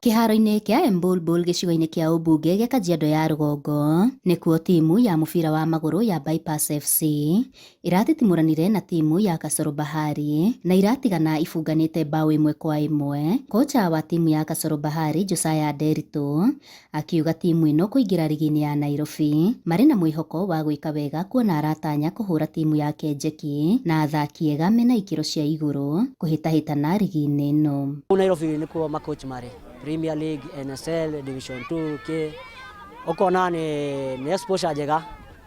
Kĩharo-inĩ kĩa Embulbul gĩcigo-inĩ kĩa ũmbunge gĩa Kajiado ya rũgongo nĩkuo timu ya mũbira wa magũrũ ya Bypass FC ĩratitimũranire na timu ya Kasoro Bahari na iratigana ibunganĩte bao 1-1. Kocha wa timu ya Kasoro Bahari Josiah Nderitu akiuga timu ĩno kũingĩra rigi-inĩ ya Nairobi marĩ na mwĩhoko wa gwĩka wega kuona aratanya kũhũra timu yake njeki na athaki ega mena ikĩro cia igũrũ kũhĩtahĩtana rigi-inĩ ĩno. Nairobi nĩkuo makochi marĩ Premier League, NSL, Division 2, K. Okona ni exposure njega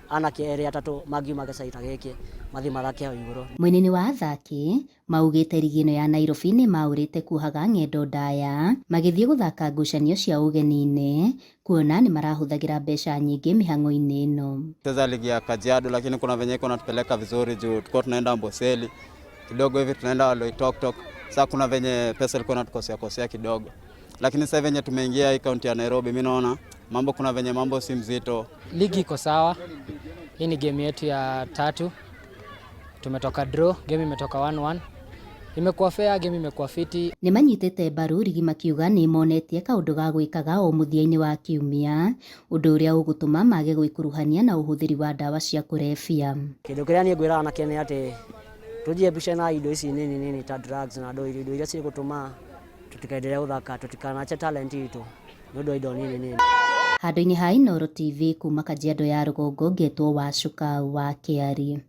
anake erĩ atatũ magiuma gĩcaita gĩkĩ mathi mathake hau igũrũ. Mũnini wa athaki maugĩte rigi ĩno ya Nairobi nĩ maũrĩte kuohaga ng'endo ndaya magĩthiĩ gũthaka ngucanio cia ũgeni-inĩ kuona nĩ marahũthagĩra mbeca nyingĩ mĩhang'o-inĩ ĩno. Cheza ligi ya Kajiado lakini kuna venye iko natupeleka vizuri juu tuko tunaenda Amboseli kidogo hivi tunaenda Loitoktok. Sasa kuna venye pesa ilikuwa inatukosea kidogo. Lakini sasa venye tumeingia hii kaunti ya Nairobi mimi naona mambo kuna venye mambo si mzito. Ligi iko sawa. Hii ni game yetu ya 3. Tumetoka draw, game imetoka 1-1. Imekuwa fair, game imekuwa fiti. Nĩ manyitĩte mbaru rigi makiuga nĩ monetie kaũndũ ga gwĩkaga o mũthia-inĩ wa kiumia, ũndũ ũrĩa ũgũtũma mage gwĩkuruhania na ũhũthĩri wa ndawa cia kũrebia. Kĩndũ kĩrĩa niĩ ngwĩraga nakĩo nĩ atĩ tũjiepushe na indo ici nini ta drugs na indo iria cigũtũma tutikaendelea gũthaka tutikanache talent itu nĩ ũndũ wa indo nini. Handũ-inĩ ha Inooro TV kuma Kajiado ya rũgongo ngetwo Wacuka wa Kĩari.